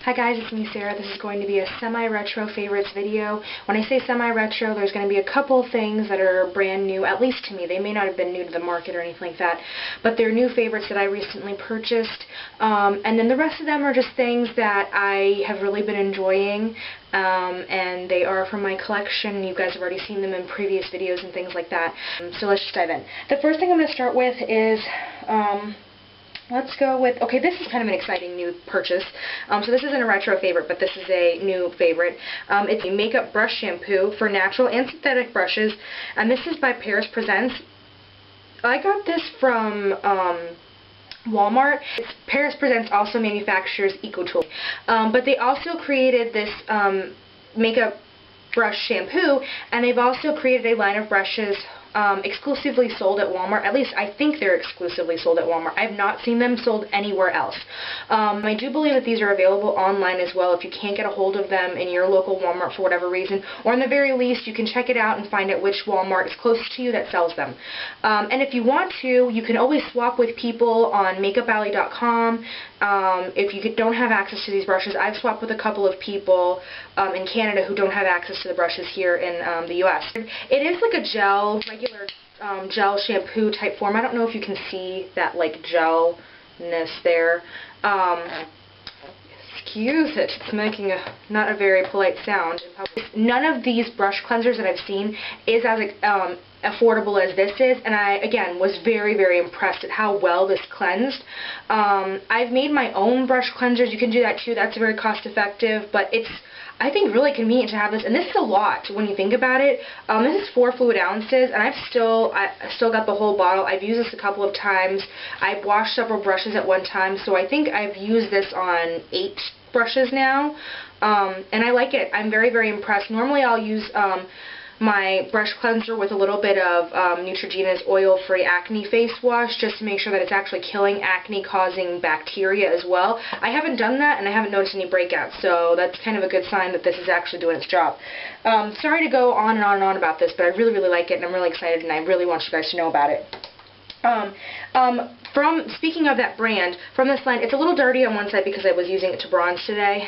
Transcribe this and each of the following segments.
Hi guys, it's me Sarah. This is going to be a semi-retro favorites video. When I say semi-retro, there's going to be a couple things that are brand new, at least to me. They may not have been new to the market or anything like that, but they're new favorites that I recently purchased. And then the rest of them are just things that I have really been enjoying, and they are from my collection. You guys have already seen them in previous videos and things like that. So let's just dive in. The first thing I'm going to start with is let's go with, okay, this is kind of an exciting new purchase. So this isn't a retro favorite, but this is a new favorite. It's a makeup brush shampoo for natural and synthetic brushes, and this is by Paris Presents. I got this from Wal-Mart. Paris Presents also manufactures EcoTool, but they also created this makeup brush shampoo, and they've also created a line of brushes exclusively sold at Walmart. At least I think they're exclusively sold at Walmart. I have not seen them sold anywhere else. I do believe that these are available online as well if you can't get a hold of them in your local Walmart for whatever reason, or in the very least you can check it out and find out which Walmart is closest to you that sells them. And if you want to, you can always swap with people on makeupalley.com. If you don't have access to these brushes, I've swapped with a couple of people in Canada who don't have access to the brushes here in the US. It is like a gel, regular gel shampoo type form. I don't know if you can see that like gelness there. Excuse it, it's making not a very polite sound. None of these brush cleansers that I've seen is as affordable as this is, and I, again, was very, very impressed at how well this cleansed. I've made my own brush cleansers. You can do that too. That's very cost effective, but it's, I think, really convenient to have this, and this is a lot when you think about it. This is 4 fluid ounces, and I still got the whole bottle. I've used this a couple of times. I've washed several brushes at one time, so I think I've used this on 8 brushes now, and I like it. I'm very, very impressed. Normally I'll use my brush cleanser with a little bit of Neutrogena's oil-free acne face wash just to make sure that it's actually killing acne-causing bacteria as well. I haven't done that, and I haven't noticed any breakouts, so that's kind of a good sign that this is actually doing its job. Sorry to go on and on and on about this, but I really, really like it, and I'm really excited, and I really want you guys to know about it. Speaking of that brand, from this line, it's a little dirty on one side because I was using it to bronze today.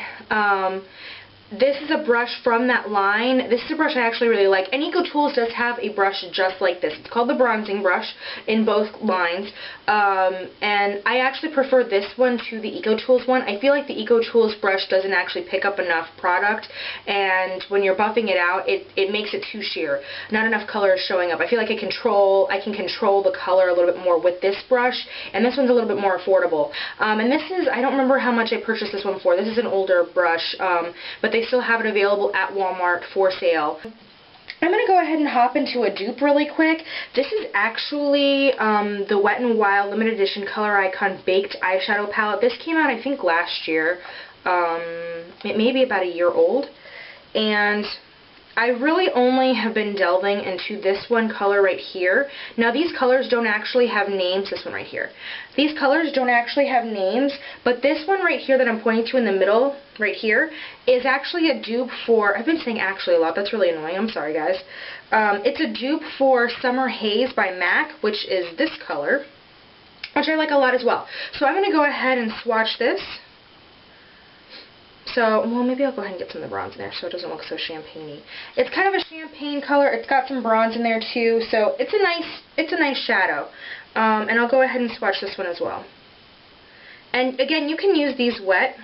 This is a brush from that line. This is a brush I actually really like. And EcoTools does have a brush just like this. It's called the bronzing brush in both lines. And I actually prefer this one to the EcoTools one. I feel like the EcoTools brush doesn't actually pick up enough product, and when you're buffing it out, it makes it too sheer. Not enough color is showing up. I feel like I can control the color a little bit more with this brush, and this one's a little bit more affordable. And this is, I don't remember how much I purchased this one for. This is an older brush, but they still have it available at Walmart for sale. I'm going to go ahead and hop into a dupe really quick. This is actually the Wet n Wild limited edition Color Icon Baked Eyeshadow Palette. This came out, I think, last year. It may be about a year old. And I really only have been delving into this one color right here. Now these colors don't actually have names, this one right here. These colors don't actually have names, but this one right here that I'm pointing to in the middle, right here, is actually a dupe for, I've been saying actually a lot, that's really annoying, I'm sorry guys. It's a dupe for Summer Haze by MAC, which is this color, which I like a lot as well. So I'm going to go ahead and swatch this. So, well, maybe I'll go ahead and get some of the bronze in there so it doesn't look so champagne-y. It's kind of a champagne color. It's got some bronze in there too, so it's a nice shadow. And I'll go ahead and swatch this one as well. And again, you can use these wet.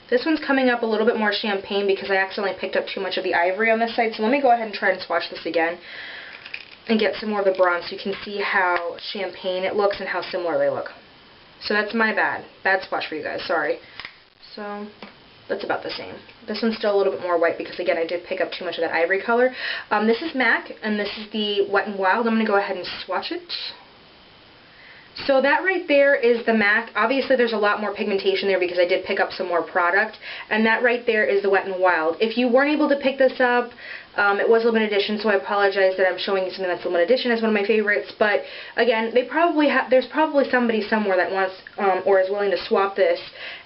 This one's coming up a little bit more champagne because I accidentally picked up too much of the ivory on this side. So let me go ahead and try and swatch this again and get some more of the bronze so you can see how champagne it looks and how similar they look. So that's my bad swatch for you guys. Sorry. So that's about the same. This one's still a little bit more white because, again, I did pick up too much of that ivory color. This is MAC, and this is the Wet n Wild. I'm going to go ahead and swatch it. So that right there is the MAC. Obviously, there's a lot more pigmentation there because I did pick up some more product. And that right there is the Wet n Wild. If you weren't able to pick this up, It was limited edition, so I apologize that I'm showing you something that's limited edition as one of my favorites, but again, there's probably somebody somewhere that wants or is willing to swap this.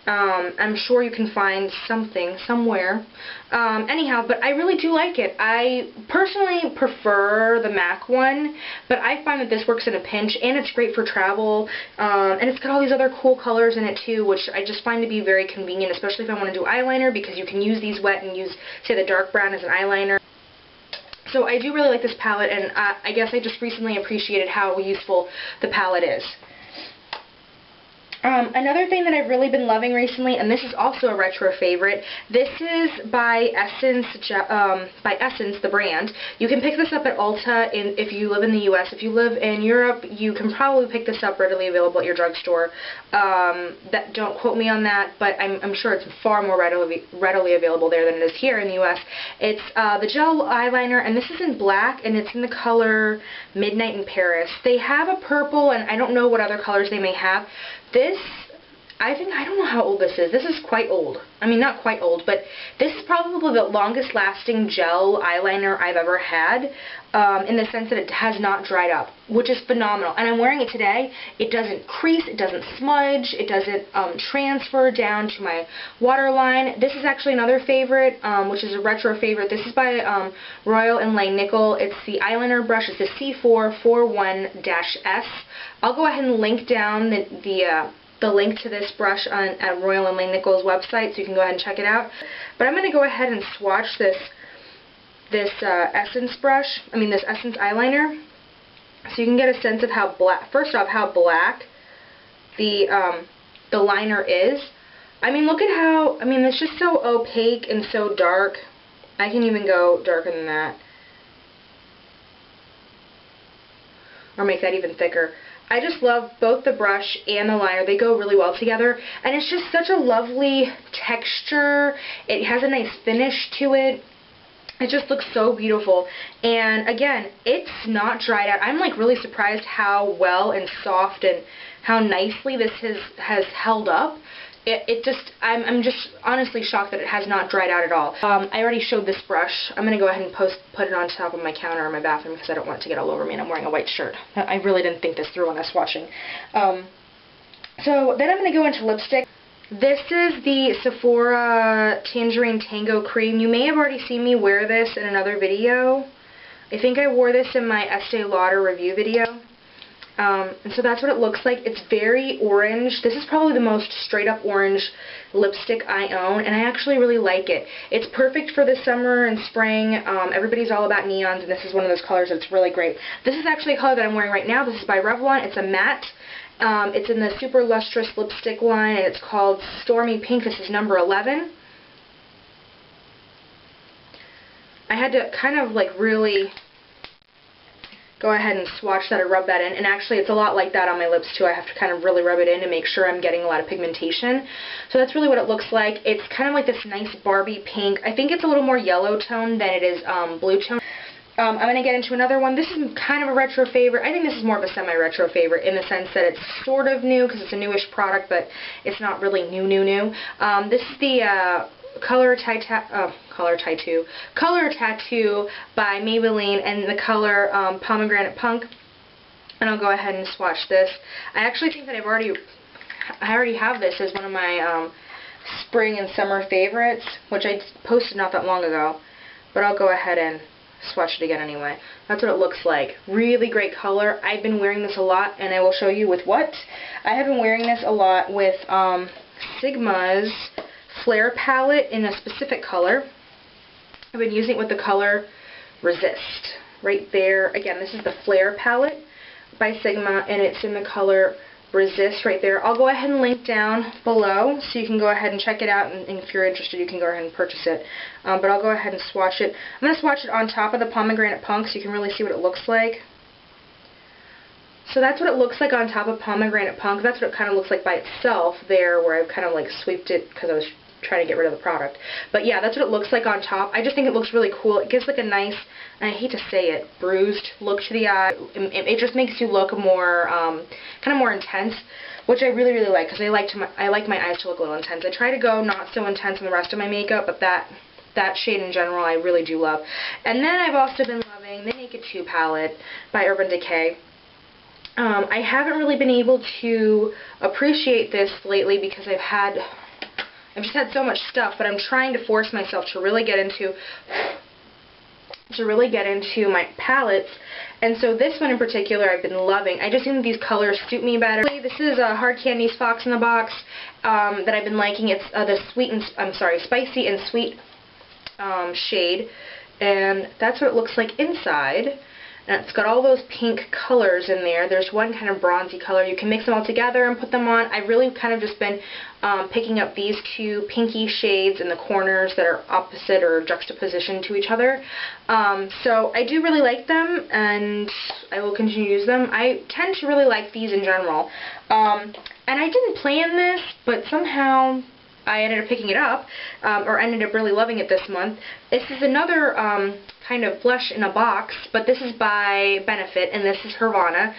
I'm sure you can find something somewhere. Anyhow, but I really do like it. I personally prefer the MAC one, but I find that this works in a pinch, and it's great for travel, and it's got all these other cool colors in it too, which I just find to be very convenient, especially if I want to do eyeliner, because you can use these wet and use, say, the dark brown as an eyeliner. So I do really like this palette, and I guess I just recently appreciated how useful the palette is. Another thing that I've really been loving recently, and this is also a retro favorite, this is by Essence, the brand. You can pick this up at Ulta if you live in the US. If you live in Europe, you can probably pick this up readily available at your drugstore. Don't quote me on that, but I'm sure it's far more readily available there than it is here in the US. It's the gel eyeliner, and this is in black, and it's in the color Midnight in Paris. They have a purple, and I don't know what other colors they may have. This, I don't know how old this is. This is quite old. I mean, not quite old, but this is probably the longest lasting gel eyeliner I've ever had, in the sense that it has not dried up, which is phenomenal. And I'm wearing it today. It doesn't crease, it doesn't smudge, it doesn't transfer down to my waterline. This is actually another favorite, which is a retro favorite. This is by Royal and Langnickel. It's the eyeliner brush. It's the C441-S. I'll go ahead and link down the link to this brush at Royal and Langnickel's website, so you can go ahead and check it out. But I'm going to go ahead and swatch this Essence brush, this Essence eyeliner, so you can get a sense of how black, first off, how black the liner is. I mean, look at how, it's just so opaque and so dark. I can even go darker than that, or make that even thicker. I just love both the brush and the liner. They go really well together, and it's just such a lovely texture. It has a nice finish to it. It just looks so beautiful, and again, it's not dried out. I'm like really surprised how well and soft and how nicely this has held up. I'm just honestly shocked that it has not dried out at all. I already showed this brush. I'm going to go ahead and put it on top of my counter in my bathroom because I don't want it to get all over me, and I'm wearing a white shirt. I really didn't think this through when I was swatching. So then I'm going to go into lipstick. This is the Sephora Tangerine Tango Cream. You may have already seen me wear this in another video. I think I wore this in my Estee Lauder review video. And so that's what it looks like. It's very orange. This is probably the most straight up orange lipstick I own, and I actually really like it. It's perfect for the summer and spring. Everybody's all about neons, and this is one of those colors that's really great. This is actually a color that I'm wearing right now. This is by Revlon. It's a matte. It's in the Super Lustrous lipstick line, and it's called Stormy Pink. This is number 11. I had to kind of like really go ahead and swatch that or rub that in, and actually it's a lot like that on my lips too. I have to kind of really rub it in to make sure I'm getting a lot of pigmentation. So that's really what it looks like. It's kind of like this nice Barbie pink. I think it's a little more yellow tone than it is blue tone. I'm going to get into another one. This is kind of a retro favorite. I think this is more of a semi-retro favorite in the sense that it's sort of new because it's a newish product, but it's not really new. This is the Color Tattoo by Maybelline, and the color Pomegranate Punk. And I'll go ahead and swatch this. I actually think that I already have this as one of my spring and summer favorites, which I posted not that long ago. But I'll go ahead and swatch it again anyway. That's what it looks like. Really great color. I've been wearing this a lot, and I will show you with what. I have been wearing this a lot with Sigma's Flare palette in a specific color. I've been using it with the color Resist. Right there. Again, this is the Flare palette by Sigma, and it's in the color Resist right there. I'll go ahead and link down below so you can go ahead and check it out, and if you're interested you can go ahead and purchase it. But I'll go ahead and swatch it. I'm going to swatch it on top of the Pomegranate Punk so you can really see what it looks like. So that's what it looks like on top of Pomegranate Punk. That's what it kind of looks like by itself there, where I've kind of like sweeped it because I was trying to get rid of the product. But yeah, that's what it looks like on top. I just think it looks really cool. It gives like a nice, and I hate to say it, bruised look to the eye. It just makes you look more, kind of more intense, which I really like, because I like my eyes to look a little intense. I try to go not so intense in the rest of my makeup, but that that shade in general I really do love. And then I've also been loving the Naked 2 palette by Urban Decay. I haven't really been able to appreciate this lately because I've just had so much stuff, but I'm trying to force myself to really get into my palettes. And so this one in particular I've been loving. I just think these colors suit me better. This is Hard Candy's Fox in the Box that I've been liking. It's the Spicy and Sweet shade, and that's what it looks like inside. And it's got all those pink colors in there. There's one kind of bronzy color. You can mix them all together and put them on. I've really kind of just been picking up these two pinky shades in the corners that are opposite or juxtaposition to each other. So I do really like them, and I will continue to use them. I tend to really like these in general. And I didn't plan this, but somehow I ended up picking it up, or ended up really loving it this month. This is another kind of blush in a box, but this is by Benefit, and this is Hervana.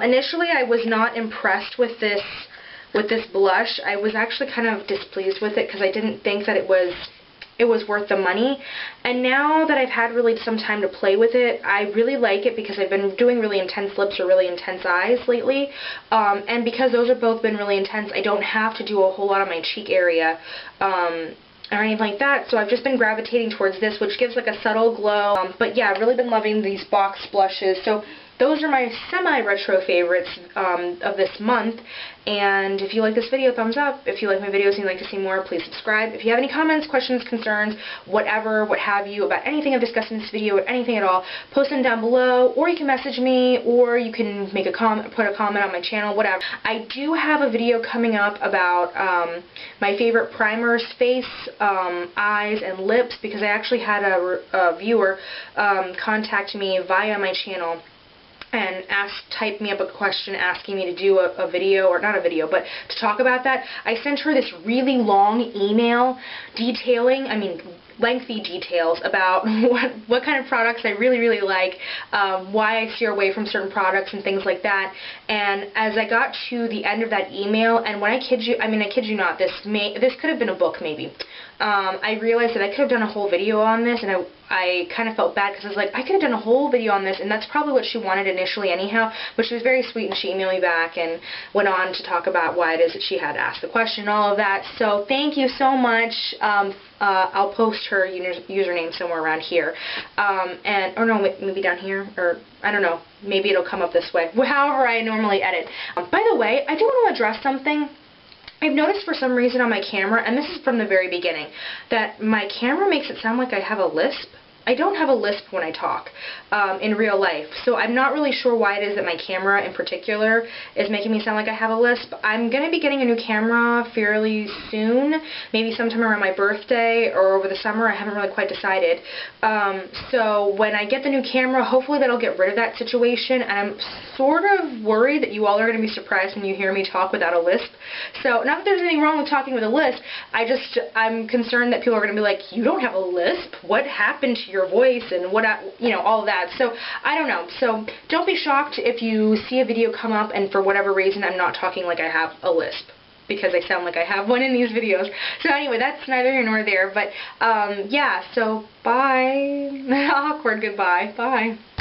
Initially, I was not impressed with this blush. I was actually kind of displeased with it because I didn't think that it was worth the money. And now that I've had really some time to play with it, I really like it because I've been doing really intense lips or really intense eyes lately. And because those have both been really intense, I don't have to do a whole lot of my cheek area or anything like that. So I've just been gravitating towards this, which gives like a subtle glow. But yeah, I've really been loving these box blushes. So those are my semi-retro favorites of this month. And if you like this video, thumbs up. If you like my videos and you'd like to see more, please subscribe. If you have any comments, questions, concerns, whatever, what have you, about anything I've discussed in this video, or anything at all, post them down below, or you can message me, or you can make a comment, put a comment on my channel, whatever. I do have a video coming up about my favorite primers, face, eyes, and lips, because I actually had a viewer contact me via my channel and type me up a question asking me to do a video, or not a video, but to talk about that. I sent her this really long email detailing, lengthy details about what kind of products I really, really like, why I steer away from certain products and things like that. And as I got to the end of that email, and when I kid you, I kid you not, this could have been a book maybe. I realized that I could have done a whole video on this, and I kind of felt bad because I was like, I could have done a whole video on this, and that's probably what she wanted initially anyhow, but she was very sweet, and she emailed me back and went on to talk about why it is that she had asked the question and all of that. So thank you so much. I'll post her username somewhere around here, or no, maybe down here, or I don't know, maybe it'll come up this way, however I normally edit. By the way, I do want to address something. I've noticed for some reason on my camera, and this is from the very beginning, that my camera makes it sound like I have a lisp. I don't have a lisp when I talk in real life, so I'm not really sure why it is that my camera in particular is making me sound like I have a lisp. I'm going to be getting a new camera fairly soon, maybe sometime around my birthday or over the summer. I haven't really quite decided. So when I get the new camera, hopefully that'll get rid of that situation, and I'm sort of worried that you all are going to be surprised when you hear me talk without a lisp. So not that there's anything wrong with talking with a lisp, I'm concerned that people are going to be like, you don't have a lisp? What happened to your voice and what, all of that. So I don't know. So don't be shocked if you see a video come up and for whatever reason I'm not talking like I have a lisp, because I sound like I have one in these videos. So anyway, that's neither here nor there. But yeah, so bye. Awkward goodbye. Bye.